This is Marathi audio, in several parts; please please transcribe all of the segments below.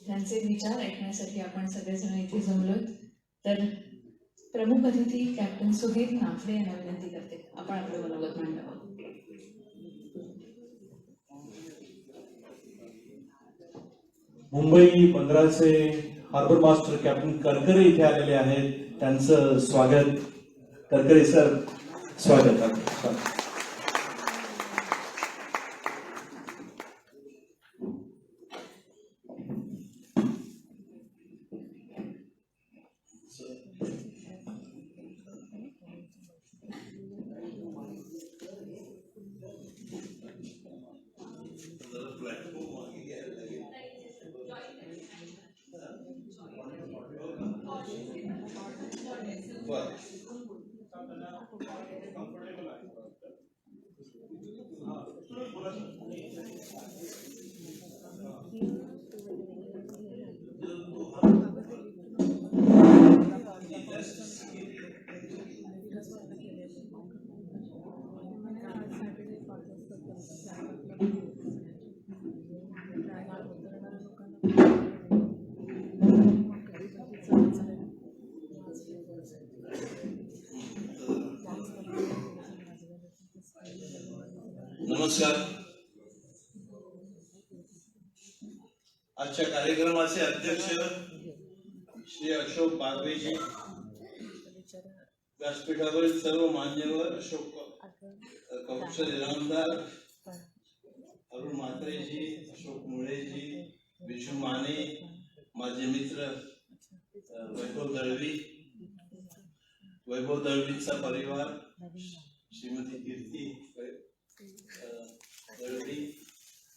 त्यांचे विचार ऐकण्यासाठी आपण सगळेजण इथे जमलोय. तर प्रमुख अतिथी कॅप्टन सुधीर नाफडे यांना विनंती करते, आपण आपलं मनोगत मांडावं. मुंबई 15चे हार्बर मास्टर कॅप्टन करकरे इथे आलेले आहेत. त्यांचं स्वागत. करकरे सर, स्वागत. नमस्कार. आजच्या कार्यक्रमाचे अध्यक्ष श्री अशोक बागवेजी, व्यासपीठावरील सर्व मान्यवर, अशोक कौशल इनामदार, अरुण म्हात्रेजी, अशोक मुळेजी, विशू माने, माझे मित्र वैभव दळवीचा परिवार, श्रीमती कीर्ती दळवी,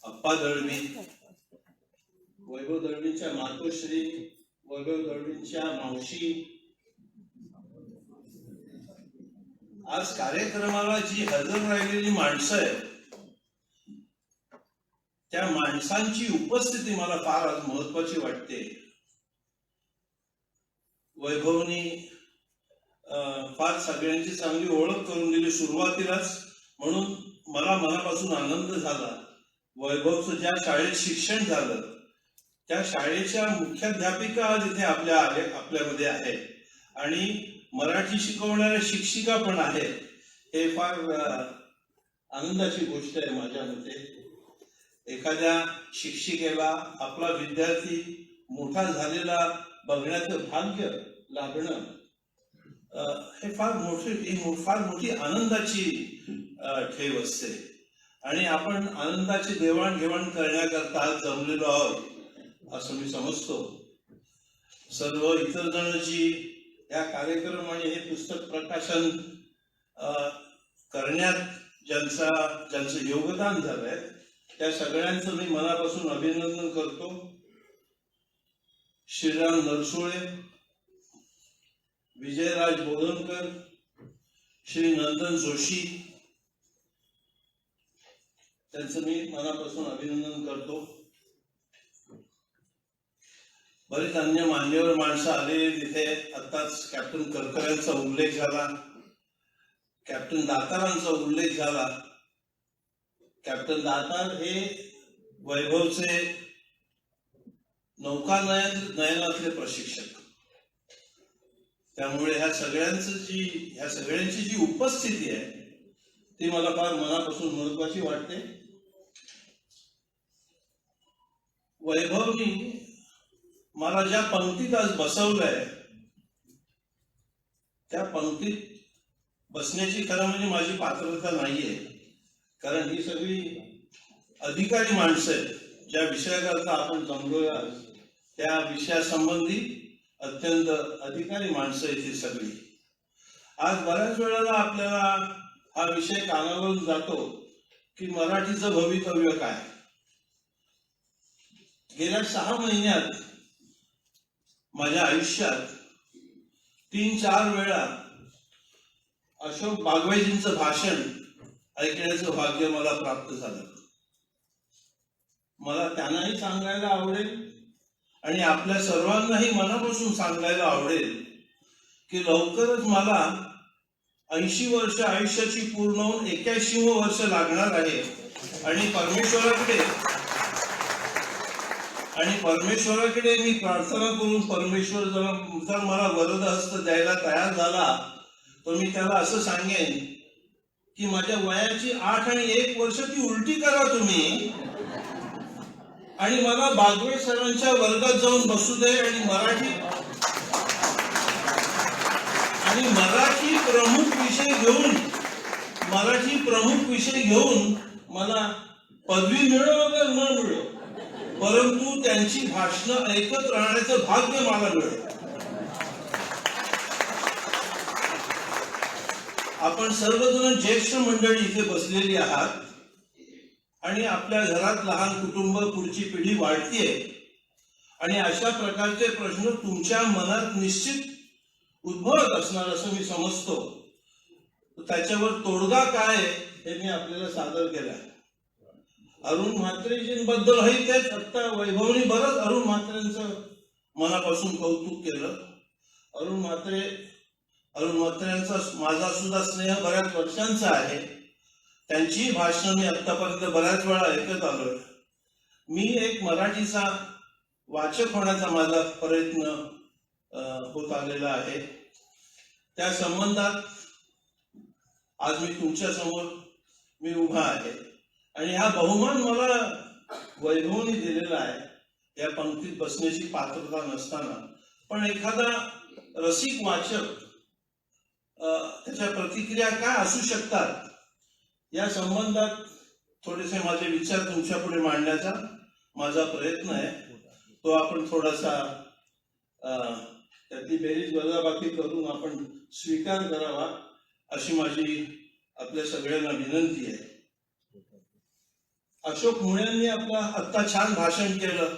अप्पा दळवी, वैभव दळवींच्या मातोश्री, वैभव दळवींच्या मावशी. आज कार्यक्रमाला जी हजर राहिलेली माणसं आहेत, त्या माणसांची उपस्थिती मला फार आज महत्वाची वाटते. वैभवनी फार सगळ्यांची चांगली ओळख करून दिली सुरुवातीलाच, म्हणून मला मनापासून आनंद झाला. वैभवचं ज्या शाळेत शिक्षण झालं त्या शाळेच्या मुख्याध्यापिका आज इथे आपल्यामध्ये आहेत आणि मराठी शिकवणाऱ्या शिक्षिका पण आहेत. हे फार आनंदाची गोष्ट आहे माझ्या मते. एखाद्या शिक्षिकेला आपला विद्यार्थी मोठा झालेला बघण्याचं भाग्य लाभणं हे फार मोठी आनंदाची ठेव असते आणि आपण आनंदाची देवाणघेवाण करण्याकरता जमलेलो आहोत असं मी समजतो. सर्व इतर जण जी या कार्यक्रम आणि हे पुस्तक प्रकाशन करण्यात ज्यांचं योगदान झालंय त्या सगळ्यांचं मी मनापासून अभिनंदन करतो. श्रीराम नरसुळे, विजयराज बोधनकर, श्री नंदन जोशी, त्यांचं मी मनापासून अभिनंदन करतो. बरेच अन्य मान्यवर माणसं आले तिथे. आताच कॅप्टन करकऱ्यांचा उल्लेख झाला, कॅप्टन दातारांचा उल्लेख झाला. कॅप्टन दातार हे वैभवचे नौकानयनातले प्रशिक्षक. त्यामुळे ह्या सगळ्यांची जी उपस्थिती आहे ती मला फार मनापासून महत्वाची वाटते. वैभवनी मला ज्या पंक्तीत आज बसवलंय त्या पंक्तीत बसण्याची खरं म्हणजे माझी पात्रता नाहीये, कारण ही सगळी अधिकारी माणसं आहेत. ज्या विषयाकरता आपण जमलोय आज त्या विषयासंबंधी अत्यंत अधिकारी माणसं आहेत ही सगळी. आज बऱ्याच वेळेला आपल्याला हा विषय कानावरून जातो की मराठीचं भवितव्य काय. गेल्या 6 महिन्यात माझ्या आयुष्यात 3-4 वेळा अशोक बागवेजींचं भाषण ऐकण्याचं भाग्य मला प्राप्त झालं. मला त्यांनाही सांगायला आवडेल आणि आपल्या सर्वांनाही मनापासून सांगायला आवडेल की लवकरच मला 80 वर्ष आयुष्याची पूर्ण होऊन 81वं वर्ष लागणार आहे आणि परमेश्वराकडे आणि परमेश्वराकडे मी प्रार्थना करून परमेश्वर जर मला वरद हस्त द्यायला तयार झाला तर मी त्याला असं सांगेन की माझ्या वयाची 8 आणि 1 वर्ष ती उलटी करा तुम्ही आणि मला बागवे सरांच्या वर्गात जाऊन बसू दे आणि मराठी प्रमुख विषय घेऊन मला पदवी मिळो वगैरे न मिळो परंतु त्यांची भाषणं ऐकत राहण्याचं भाग्य मला मिळेल. आपण सर्वजण ज्येष्ठ मंडळी इथे बसलेली आहात आणि आपल्या घरात लहान कुटुंब पुढची पिढी वाढतीये आणि अशा प्रकारचे प्रश्न तुमच्या मनात निश्चित उद्भवत असणार असं मी समजतो. त्याच्यावर तोडगा काय हे मी आपल्याला सादर केला. अरुण म्हात्रेजींबद्दलही तेच. आता वैभवनी बरंच अरुण म्हात्रेंचं मनापासून कौतुक केलं. अरुण म्हात्रेंचा माझा सुद्धा स्नेह बऱ्याच वर्षांचा आहे. त्यांची भाषणं मी आतापर्यंत बऱ्याच वेळा ऐकत आलोय. मी एक मराठीचा वाचक होण्याचा माझा प्रयत्न होत आलेला आहे. त्या संबंधात आज मी तुमच्या समोर मी उभा आहे आणि हा बहुमान मला वैभवनी दिलेला आहे. या पंक्तीत बसण्याची पात्रता नसताना पण एखादा रसिक वाचक त्याच्या प्रतिक्रिया काय असू शकतात या संबंधात थोडेसे माझे विचार तुमच्या पुढे मांडण्याचा माझा प्रयत्न आहे. तो आपण थोडासा त्यातली बेरीज वजाबाकी करून आपण स्वीकार करावा अशी माझी आपल्या सगळ्यांना विनंती आहे. अशोक मुळ्यांनी आपला आत्ता छान भाषण केलं.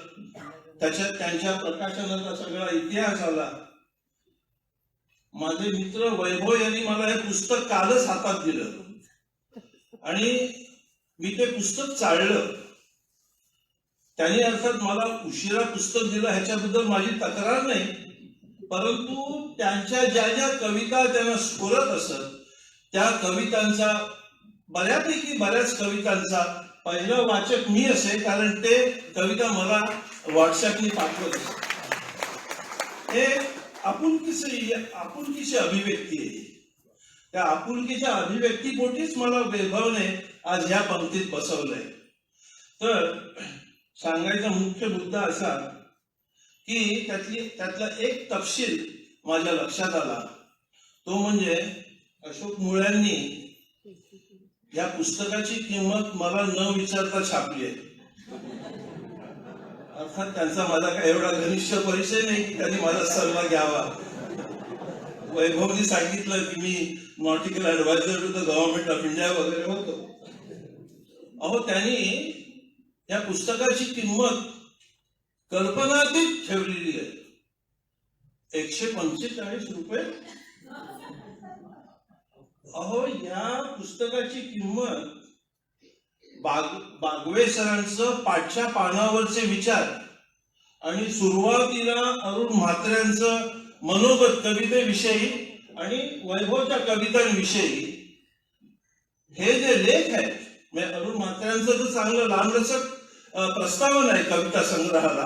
त्याच्यात त्यांच्या प्रकाशनाचा सगळा इतिहास आला. माझे मित्र वैभव यांनी मला हे पुस्तक कालच हातात दिलं आणि मी ते पुस्तक चाळलं. त्यांनी अर्थात मला उशिरा पुस्तक दिलं ह्याच्याबद्दल माझी तक्रार नाही, परंतु त्यांच्या ज्या ज्या कविता त्यांना स्फुरत असत त्या कवितांचा बऱ्याच कवितांचा पहिला वाचक मी असे, कारण ते कविता मला व्हॉट्सअपनी पाठवत असत. हे आपुलकीची अभिव्यक्ती आहे. त्या आपुलकीच्या अभिव्यक्तीपोटीच मला वैभवने आज ह्या पंक्तीत बसवलंय. तर सांगायचा मुख्य मुद्दा असा की त्यातला एक तपशील माझ्या लक्षात आला. तो म्हणजे अशोक मुळ्यांनी या पुस्तकाची किंमत मला न विचारता छापली आहे. अर्थात त्यांचा माझा काही एवढा घनिष्ठ परिचय नाही की त्यांनी माझा सल्ला घ्यावा. वैभवनी सांगितलं की मी nautical adviser to the government of India वगैरे होतो. अहो, त्यांनी या पुस्तकाची किंमत कल्पनातीत ठेवलेली आहे. 145 रुपये. अहो, या पुस्तकाची किंमत बागवे सरांचं पाठच्या पानावरचे विचार आणि सुरुवातीला अरुण म्हात्रेंचं मनोगत कवितेविषयी आणि वैभवच्या कवितांविषयी हे जे लेख आहेत, म्हणजे अरुण म्हात्रेंचं तर चांगलं लांबलचक प्रस्तावना आहे कविता संग्रहाला.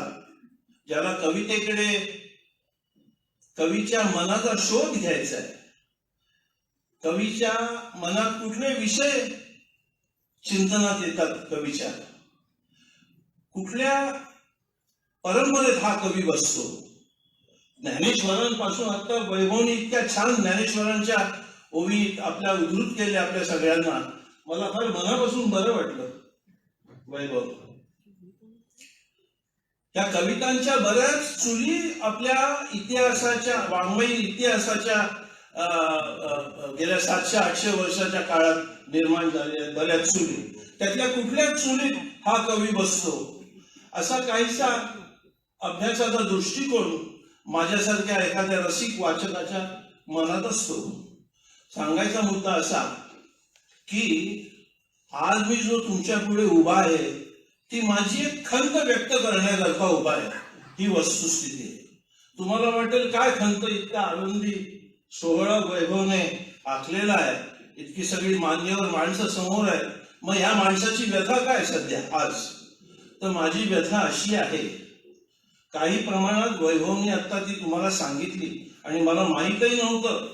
ज्याला कवितेकडे कवीच्या मनाचा शोध घ्यायचा आहे, कवीच्या मनात कुठले विषय चिंतनात येतात, कवीच्या कुठल्या परंपरेत हा कवी बसतो. ज्ञानेश्वरांपासून आता वैभवनी इतक्या छान ज्ञानेश्वरांच्या ओवी आपल्या उद्धृत केल्या आपल्या सगळ्यांना. मला फार मनापासून बरं वाटलं. वैभव त्या कवितांच्या बऱ्याच चुली आपल्या इतिहासाच्या वाङ्मयी इतिहासाच्या गेल्या 700-800 वर्षाच्या काळात निर्माण झाल्या बऱ्याच चुली. त्यातल्या कुठल्याच चुलीत हा कवी बसतो असा काहीसा अभ्यासाचा दृष्टिकोन माझ्यासारख्या एखाद्या रसिक वाचकाच्या मनात असतो. सांगायचा मुद्दा असा की आज मी जो तुमच्या पुढे उभा आहे ती माझी एक खंत व्यक्त करण्याकरता उभा आहे. ही वस्तुस्थिती आहे. तुम्हाला वाटेल काय खंत, इतका आनंदी सोहळा वैभवने आखलेला आहे, इतकी सगळी मान्यवर माणसं समोर आहेत, मग या माणसाची व्यथा काय सध्या आज. तर माझी व्यथा अशी आहे काही प्रमाणात वैभवने आता ती तुम्हाला सांगितली आणि मला माहीतही नव्हतं.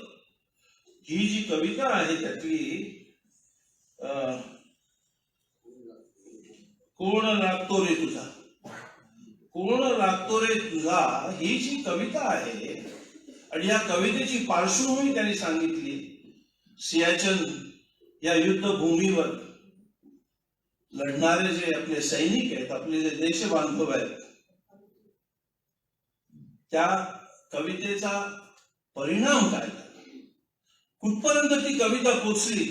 ही जी कविता आहे त्यातली कोण लागतो रे तुझा, कोण लागतो रे तुझा, ही जी कविता आहे आणि या कवितेची पार्श्वभूमी त्यांनी सांगितली. सियाचन या युद्धभूमीवर लढणारे जे आपले सैनिक आहेत, आपले जे देशबांधव आहेत, त्या कवितेचा परिणाम काय, कुठपर्यंत ती कविता पोचली,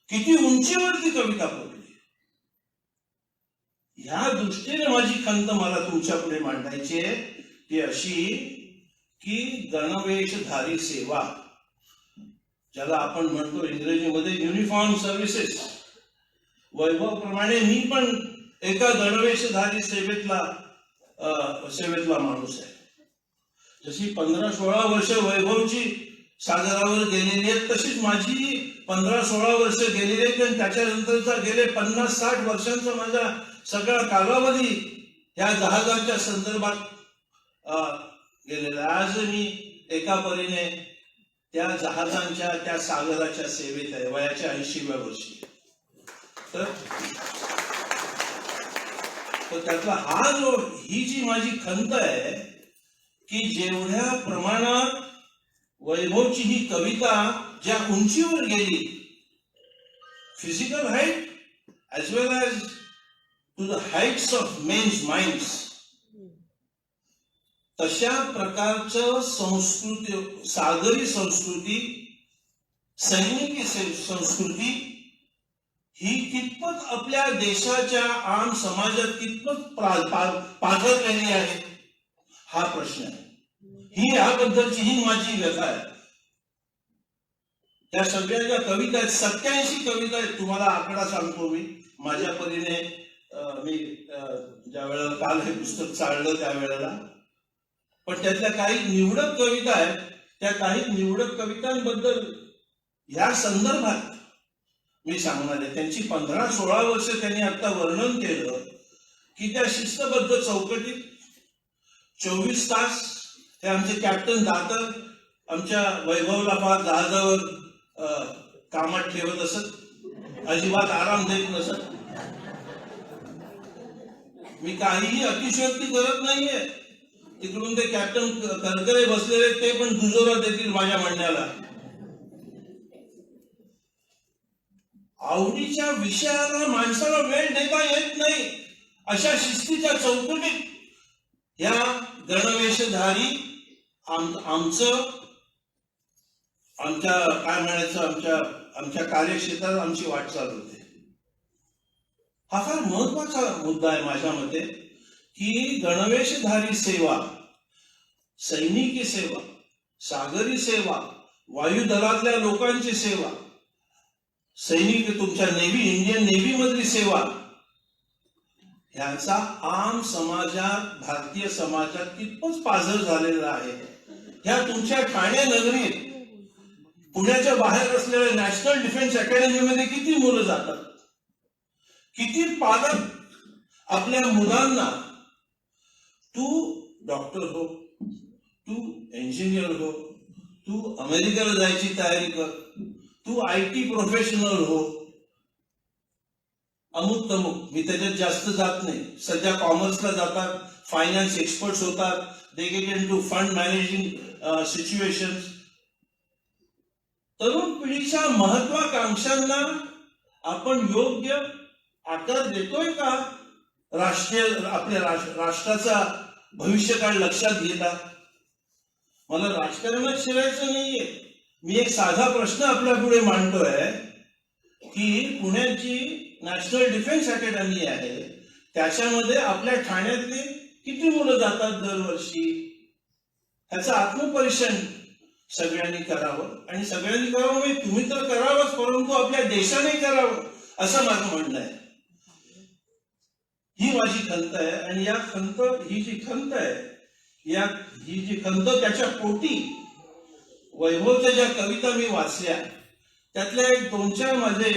किती उंचीवर ती कविता पोचली, ह्या दृष्टीने माझी खंत मला तुमच्या पुढे मांडायची आहे. ती अशी की गणवेशधारी सेवा, ज्याला आपण म्हणतो इंग्रजीमध्ये युनिफॉर्म सर्व्हिसेस, वैभव प्रमाणे मी पण एका गणवेशधारी सेवेतला माणूस आहे. जशी 15-16 वर्ष वैभवची सागरावर गेलेली आहेत, तशीच माझी 15-16 वर्ष गेलेली आहेत आणि त्याच्यानंतरचा गेले 50-60 वर्षांचा माझा सगळा कालावधी या जहाजांच्या संदर्भात गेलेला. आज मी एका परीने त्या जहाजांच्या, त्या सागराच्या सेवेत आहे, वयाच्या 80व्या वर्षी. तर त्यातला ही जी माझी खंत आहे की जेवढ्या प्रमाणात वैभवची ही कविता ज्या उंचीवर गेली, physical height as well as to the heights of men's minds, तशा प्रकारचं संस्कृती, सागरी संस्कृती, सैनिकी संस्कृती ही कितपत आपल्या देशाच्या आम समाजात कितपत पाझरलेली आहे, हा प्रश्न आहे. ही याबद्दलची ही माझी व्यथा आहे. त्या सगळ्या ज्या कविता आहेत, 87 कविता आहेत. तुम्हाला आकडा सांगतो मी माझ्या परीने. मी ज्या वेळेला काल हे पुस्तक चाललं त्यावेळेला, पण त्यातल्या काही निवडक कविता आहेत. त्या काही निवडक कवितांबद्दल या संदर्भात मी सांगणार आहे. त्यांची 15-16 वर्ष त्यांनी आता वर्णन केलं की त्या शिस्तबद्ध चौकटीत 24 तास हे आमचे कॅप्टन दातर आमच्या वैभवला फार जहाजावर कामात ठेवत असत, अजिबात आराम देत नसत. मी काहीही अतिशयोक्ती करत नाहीये. तिकडून ते कॅप्टन करकरे बसलेले ते पण दुजोरा देतील माझ्या म्हणण्याला. आवडीच्या विषयाला माणसाला वेळ देता येत नाही अशा शिस्तीच्या चौकटीत या गणवेशधारी आमच्या कार्यक्षेत्रात आमची वाटचाल होते. हा फार महत्वाचा मुद्दा आहे माझ्या मते की गणवेशधारी सेवा, सैनिकी सेवा, सागरी सेवा, वायुदलातल्या लोकांची सेवा, सैनिक तुमच्या नेव्ही, इंडियन नेव्ही मधली सेवा, ह्याचा आम समाजात, भारतीय समाजात कितपत पाझर झालेला आहे. ह्या तुमच्या ठाणे नगरीत, पुण्याच्या बाहेर असलेल्या नॅशनल डिफेन्स अकॅडमीमध्ये किती मुलं जातात, किती पालक आपल्या मुलांना तू डॉक्टर हो, तू इंजिनियर हो, तू अमेरिकेला जायची तयारी कर, तू IT प्रोफेशनल हो, अमुक तमुक. मी त्याच्यात जास्त जात नाही. सध्या कॉमर्सला जातात, फायनान्स एक्सपर्ट्स होतात, they get into fund managing situations. तरुण पिढीच्या महत्वाकांक्षांना आपण योग्य आकार देतोय का? आपल्या राष्ट्राचा भविष्यकाळ लक्षात घेता. मला राजकारणात शिरायचं नाहीये. मी एक साधा प्रश्न आपल्या पुढे मांडतोय की पुण्याची नॅशनल डिफेन्स अकॅडमी आहे, त्याच्यामध्ये आपल्या ठाण्यातले किती मुलं जातात दरवर्षी? ह्याचं आत्मपरीक्षण सगळ्यांनी करावं. आणि सगळ्यांनी करावं म्हणजे तुम्ही तर करावंच, परंतु आपल्या देशाने करावं असं माझं म्हणणं आहे. ही माझी खंत आहे. आणि ही जी खंत त्याच्या पोटी वैभवच्या ज्या कविता मी वाचल्या त्यातल्या एक 2-4 माझे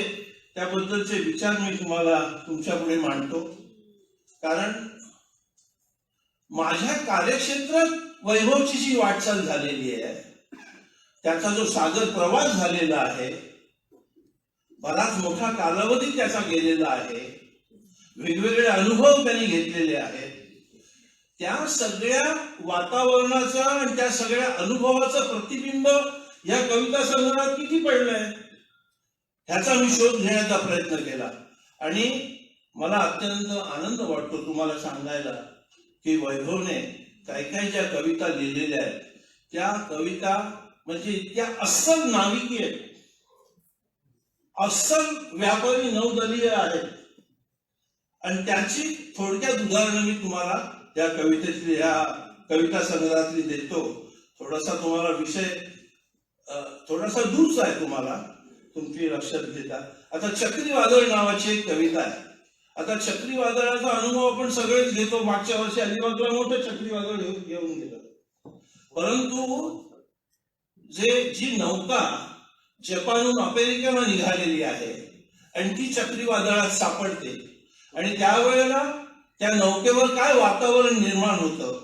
त्याबद्दलचे विचार मी तुम्हाला तुमच्या पुढे मांडतो. कारण माझ्या कार्यक्षेत्रात वैभवची जी वाटचाल झालेली आहे, त्याचा जो सागर प्रवास झालेला आहे, बराच मोठा कालावधी त्याचा गेलेला आहे, वेगवेगळे अनुभव त्यांनी घेतलेले आहेत, त्या सगळ्या वातावरणाचा आणि त्या सगळ्या अनुभवाचं प्रतिबिंब या कविता संग्रहात किती पडलंय ह्याचा मी शोध घेण्याचा प्रयत्न केला. आणि मला अत्यंत आनंद वाटतो तुम्हाला सांगायला की वैभवने काही काही ज्या कविता लिहिलेल्या आहेत त्या कविता म्हणजे इतक्या अस्सल नाविकी आहेत, अस्सल व्यापारी नौदलीय आहेत. आणि त्याची थोडक्यात उदाहरणं मी तुम्हाला या कवितेतली या कविता संग्रहातली देतो. थोडासा तुम्हाला विषय थोडासा दूरच आहे तुम्हाला, तुमची लक्षात घेता. आता चक्रीवादळ नावाची एक कविता आहे. आता चक्रीवादळाचा अनुभव आपण सगळेच घेतो. मागच्या वर्षी अलिबागला मोठं चक्रीवादळ घेऊन गेलं, परंतु जी नौका जपानहून अमेरिकेला निघालेली आहे आणि ती चक्रीवादळात सापडते आणि त्यावेळेला त्या नौकेवर काय वातावरण निर्माण होतं,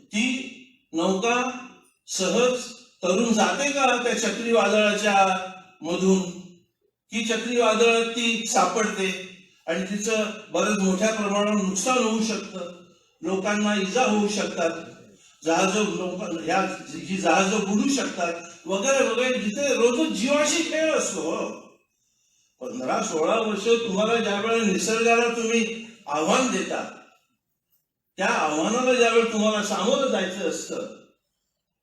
ती नौका सहज तरून जाते का त्या चक्रीवादळाच्या मधून, की चक्रीवादळात ती सापडते आणि तिचं बरेच मोठ्या प्रमाणावर नुकसान होऊ शकतं, लोकांना इजा होऊ शकतात, जी जहाजं बुडू शकतात वगैरे वगैरे, जिथे रोजच जीवाशी खेळ असतो. 15-16 वर्ष तुम्हाला ज्या वेळेला निसर्गाला तुम्ही आव्हान देता, त्या आव्हानाला ज्यावेळेला तुम्हाला सामोरं जायचं असतं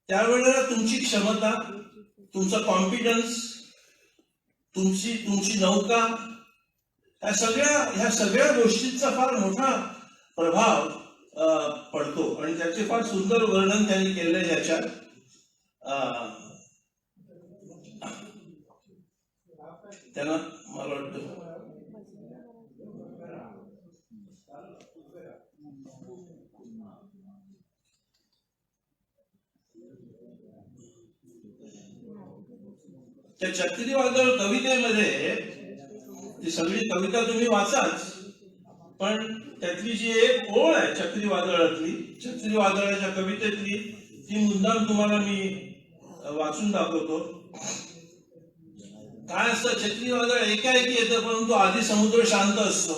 त्यावेळेला तुमची क्षमता, तुमचा कॉन्फिडन्स, तुमची नौका, ह्या सगळ्या गोष्टींचा फार मोठा प्रभाव पडतो. आणि त्याचे फार सुंदर वर्णन त्यांनी केलंय ह्याच्यात. त्यांना मला वाटतं त्या चक्रीवादळ कवितेमध्ये, ती सगळी कविता तुम्ही वाचाच, पण त्यातली जी एक ओळ आहे चक्रीवादळातली, चक्रीवादळाच्या कवितेतली, ती मुद्दाम तुम्हाला मी वाचून दाखवतो. काय असतं, चक्रीवादळ एकाएकी येतं, परंतु आधी समुद्र शांत असतो,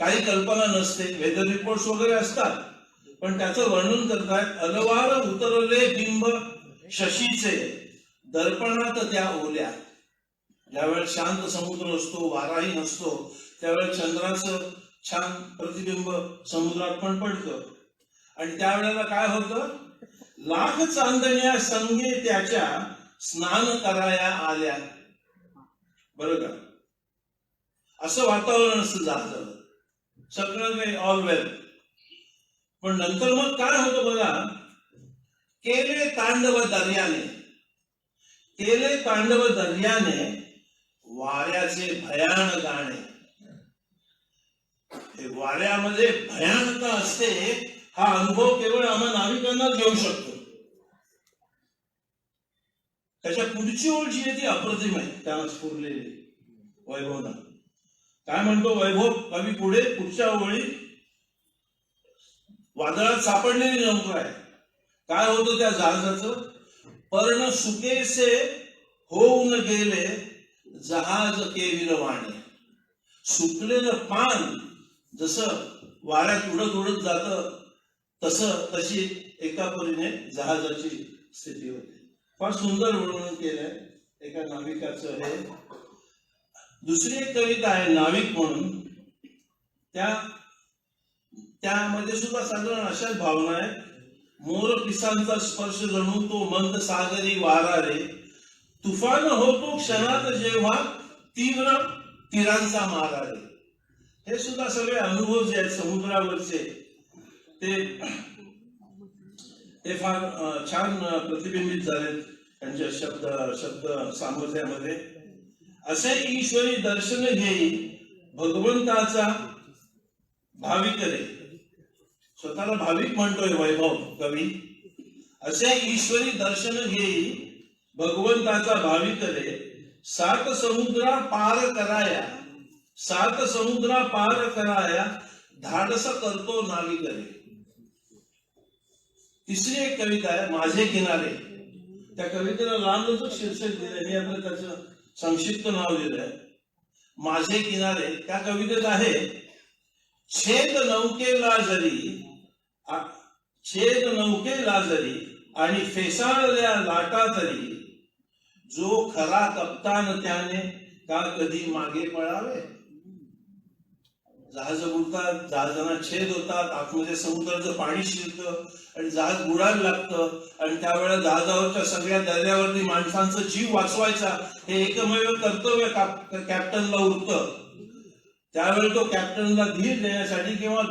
काही कल्पना नसते, वेदर रिपोर्ट्स वगैरे असतात, पण त्याचं वर्णन करतायत. अलवार उतरले बिंब शशीचे दर्पणात त्या ओल्या. ज्यावेळेस शांत समुद्र असतो, वाराही नसतो, त्यावेळेस चंद्राचं छान प्रतिबिंब समुद्रात पण पडतं. आणि त्यावेळेला काय होतं, लाख चांदण्या संगे त्याच्या स्नान कराया आल्या. बरं का, असं वातावरण असतं जहाजाला, सगळं काही ऑल वेल. पण नंतर मग काय होतं बघा, केले तांडव दर्याने, केले तांडव दर्याने वाऱ्याचे भयान गाणे. हे वाऱ्यामध्ये भयानकता असते, हा अनुभव केवळ आम्हा नाविकांनाच घेऊ शकतो. त्याच्या पुढची ओळ जी आहे ती अप्रतिम आहे, त्याला स्फुरलेली वैभवना. काय म्हणतो वैभव कवी पुढे, पुढच्या ओळी, वादळात सापडलेली नौका आहे. काय होतं त्या जहाजाचं, पर्ण सुकेसे होऊन गेले जहाज केविरवाणे. सुकलेलं पान जसं वाऱ्यात उडत उडत जातं तशी एका परीने जहाजाची स्थिती होती. फार सुंदर वर्णन केलंय एका नाविकाचं हे. दुसरी एक कविता आहे नाविक म्हणून, त्यामध्ये सुद्धा साधारण अशाच भावना आहेत. मोर पिसांचा स्पर्श जणू तो मंद सागरी वारा रे, तुफान होतो क्षणात जेव्हा तीव्र तीरांचा मारा रे. हे सुद्धा सगळे अनुभव जे आहेत समुद्रावरचे ते फार छान प्रतिबिंबित झालेत त्यांच्या शब्द सामर्थ्यामध्ये. असे ईश्वरी दर्शन घेई भगवंताचा भाविक रे. स्वतःला भाविक म्हणतोय वैभव कवी. असे ईश्वरी दर्शन घेई भगवंताचा भाविक रे, सात समुद्रा पार कराया, सात समुद्रा पार कराया धाडस करतो नाविक रे. तिसरी एक कविता आहे माझे किनारे. त्या कवितेला लांबच शीर्षक दिलंय, मी आपलं त्याचं संक्षिप्त नाव दिलंय माझे किनारे. त्या कवितेत आहे छेद नौकेला जरी आणि फेसाळल्या लाटा तरी, जो खरा कप्तान त्याने का कधी मागे पळावे. जहाज बुडतात, जहाजांना छेद होतात, आतमध्ये समुद्राचं पाणी शिरतं आणि जहाज बुडायला लागतं, आणि त्यावेळेला जहाजावरच्या सगळ्या दर्यावरती माणसांचा जीव वाचवायचा हे एकमेव कर्तव्य कॅप्टनला उरतं. त्यावेळी तो कॅप्टनला धीर देण्यासाठी किंवा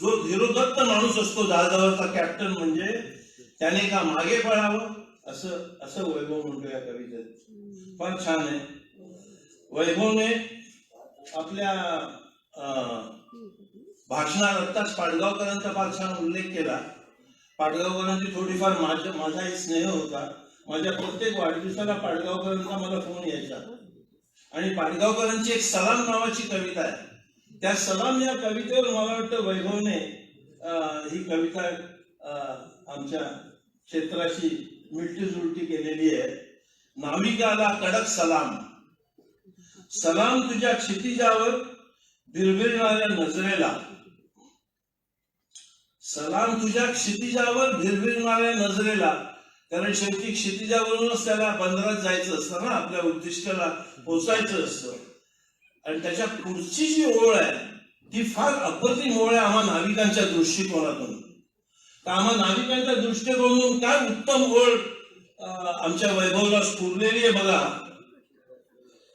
जो धीरोदत्त माणूस असतो जहाजावरचा कॅप्टन, म्हणजे त्याने का मागे पळावं असं वैभव म्हणतो या कवितेत. फार छान आहे. वैभवने आपल्या भाषणात आत्ताच पाडगावकरांचा फार छान उल्लेख केला. पाडगावकरांची थोडीफार माझाही स्नेह होता. माझ्या प्रत्येक वाढदिवसाला पाडगावकरांचा मला फोन यायचा, आणि पाडगावकरांची एक सलाम नावाची कविता आहे. त्या सलाम या कवितेवर मला वाटतं वैभवने ही कविता आमच्या क्षेत्राशी मिळती जुळती केलेली आहे. नाविकाला कडक सलाम, सलाम तुझ्या क्षितिजावर भिरभिरणाऱ्या नजरेला, सलाम तुझ्या क्षितिजावर भिरभिरणाऱ्या नजरेला. कारण शेवटी क्षितिजावरूनच त्याला बंदरात जायचं असतं ना, आपल्या उद्दिष्टाला पोहोचायचं असतं. आणि त्याच्या पुढची जी ओळ आहे ती फार अप्रतिम ओळ आहे आम्हा नाविकांच्या दृष्टिकोनातून. तर आम्हा नाविकांच्या दृष्टिकोनातून काय उत्तम ओळ आमच्या वैभवला स्फुरलेली आहे बघा.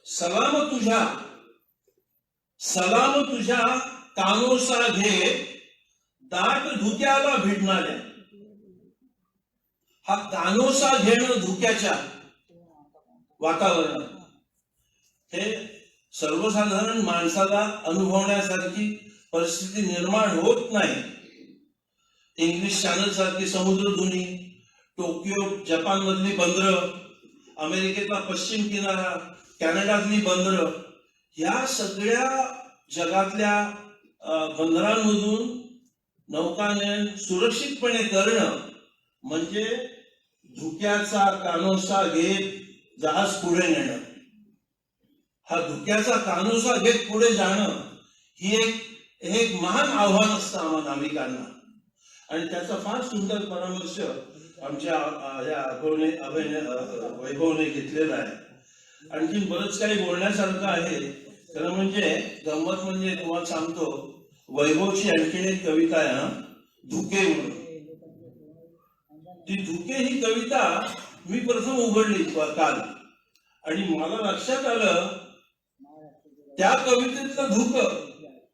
सलाम तुझ्या कानोसा घे दाट धुक्याला भिडणाऱ्या. हा कानोसा घेणं धुक्याच्या वातावरणात हे सर्वसाधारण माणसाला अनुभवण्यासारखी परिस्थिती निर्माण होत नाही. इंग्लिश चॅनल सारखी समुद्रधुनी, टोकियो जपान मधली बंदरं, अमेरिकेतला पश्चिम किनारा, कॅनडातली बंदरं, या सगळ्या जगातल्या बंदरांमधून नौकानयन सुरक्षितपणे करणं म्हणजे धुक्याचा कानोसा घेत जहाज पुढे नेणं. हा धुक्याचा कानोसा घेत पुढे जाणं ही एक महान आव्हान असतं आम्हा नाविकांना. आणि त्याचा फार सुंदर परामर्श आमच्या वैभवने घेतलेला आहे. आणखी बरंच काही बोलण्यासारखं आहे. खरं म्हणजे गंमत म्हणजे तुम्हाला सांगतो, वैभवची आणखीन एक कविता आहे धुके म्हणून. ती धुके ही कविता मी प्रथम उघडली काल, आणि मला लक्षात आलं त्या कवितेतलं धुक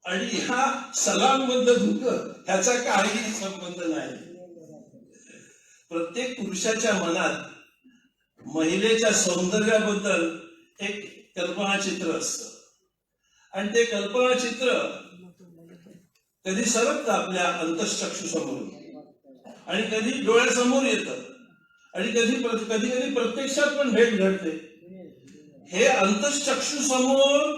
आणि ह्या सलाम मधलं धुक ह्याचा काही संबंध नाही. प्रत्येक पुरुषाच्या मनात महिलेच्या सौंदर्याबद्दल एक कल्पनाचित्र असतं, आणि ते कल्पनाचित्र कधी सरकतं आपल्या अंतःचक्षुसमोर, आणि कधी डोळ्यासमोर येतं, आणि कधी कधी प्रत्यक्षात पण भेट घडते. हे अंतःचक्षुसमोर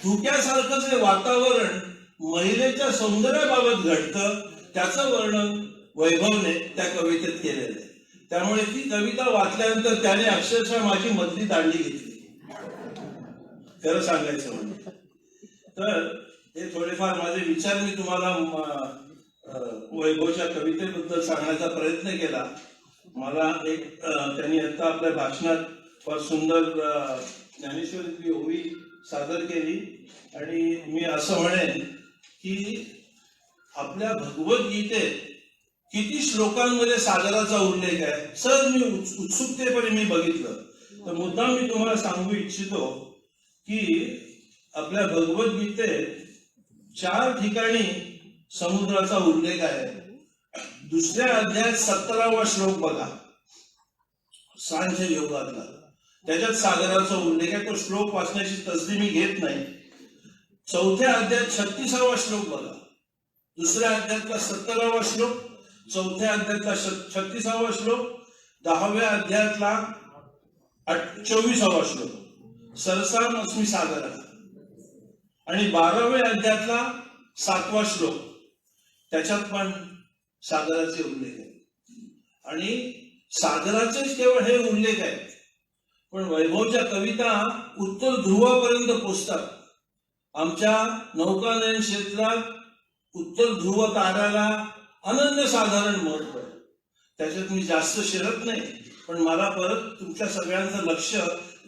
धुक्यासारखं जे वातावरण महिलेच्या सौंदर्याबाबत घडतं, त्याचं वर्णन वैभवने त्या कवितेत केलेलं आहे. त्यामुळे ती कविता वाचल्यानंतर त्याने अक्षरशः माझी मधली दांडी घेतली, खरं सांगायचं म्हणजे. तर हे थोडेफार माझे विचार मी तुम्हाला वैभवच्या कवितेबद्दल सांगण्याचा प्रयत्न केला. मला एक त्यांनी आता आपल्या भाषणात फार सुंदर ज्ञानेश्वरीतली ओवी सादर केली, आणि मी असं म्हणेन की आपल्या भगवद्गीतेत किती श्लोकांमध्ये सागराचा उल्लेख आहे. सहज मी उत्सुकतेपणे मी बघितलं, तर मुद्दाम मी तुम्हाला सांगू इच्छितो की आपल्या भगवद्गीतेत 4 ठिकाणी समुद्राचा उल्लेख आहे. दुसऱ्या अध्यायात 17वा श्लोक बघा, सांख्य योगातला, त्याच्यात सागराचा उल्लेख आहे. तो श्लोक वाचण्याची तसदी मी घेत नाही. 4थ्या अध्यायात 36वा श्लोक बघा, दुसऱ्या अध्यायातला 17वा श्लोक, 4थ्या अध्यायातला 36वा श्लोक, 10व्या अध्यायातला 24वा श्लोक, सरसाम अस्मि सागरः, आणि 12व्या अध्यायातला 7वा श्लोक, त्याच्यात पण सागराचे उल्लेख आहे. आणि सागराचेच केवळ हे उल्लेख आहेत, पण वैभवच्या कविता उत्तर ध्रुवापर्यंत पोचतात. आमच्या नौकानयन क्षेत्रात उत्तर ध्रुव ताऱ्याला अनन्यसाधारण महत्व आहे. त्याच्यात मी जास्त शिरत नाही, पण मला परत तुमच्या सगळ्यांचं लक्ष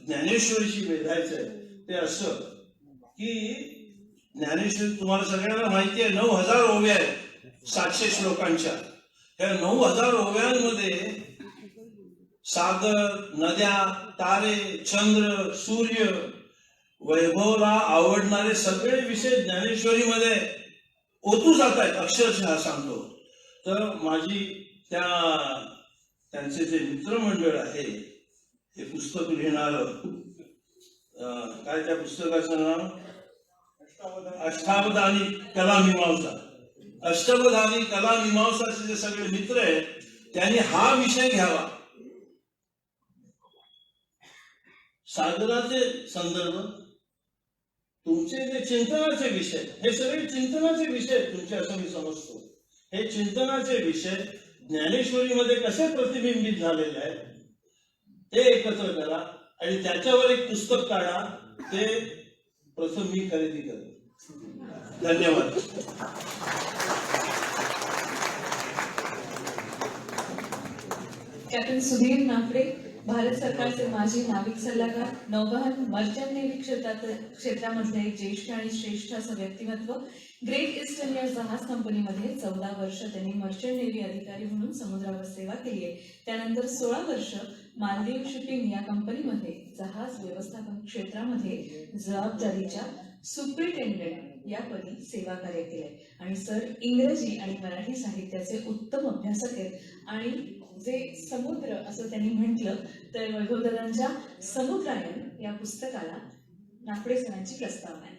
ज्ञानेश्वरीशी वेधायचं आहे. ते असं की ज्ञानेश्वरी तुम्हाला सगळ्यांना माहिती आहे 9,000 ओव्या आहेत 700 श्लोकांच्या. या 9,000 ओव्यांमध्ये सागर, नद्या, तारे, चंद्र, सूर्य, वैभवला आवडणारे सगळे विषय ज्ञानेश्वरीमध्ये ओतू जात आहेत, अक्षरशः सांगतो. तर माझी त्यांचे जे मित्रमंडळ आहे, हे पुस्तक लिहिणार, काय त्या पुस्तकाचं नाव, अष्टावधानी कलामीमांसा. अष्टवधानी कलामीमांसाचे जे सगळे मित्र आहेत, त्यांनी हा विषय घ्यावा. सागराचे संदर्भ, तुमचे जे चिंतनाचे विषय, हे सगळे चिंतनाचे विषय तुमचे, असं मी समजतो. हे चिंतनाचे विषय ज्ञानेश्वरीमध्ये कसे प्रतिबिंबित झालेले आहेत ते एकत्र करा आणि त्याच्यावर एक पुस्तक काढा. ते प्रथम मी खरेदी करतो. धन्यवाद. कॅप्टन सुधीर नाफडे, भारत सरकारचे माजी नाविक सल्लागार, नौवहन मर्चंट नेव्ही क्षेत्रामधले एक ज्येष्ठ आणि श्रेष्ठ असं व्यक्तिमत्व. ग्रेट ईस्टर्न या जहाज कंपनीमध्ये 14 वर्ष त्यांनी मर्चंट नेव्ही अधिकारी म्हणून समुद्रावर सेवा केली आहे. त्यानंतर 16 वर्ष मालदीव शिपिंग या कंपनीमध्ये जहाज व्यवस्थापन क्षेत्रामध्ये जबाबदारीच्या सुप्रिटेंडेंट या पदी सेवा कार्य केले. आणि सर इंग्रजी आणि मराठी साहित्याचे उत्तम अभ्यासक आहेत. आणि जे समुद्र असं त्यांनी म्हटलं तर वैभवदादांच्या समुद्रायन या पुस्तकाला नाफडे सरांची प्रस्तावना आहे.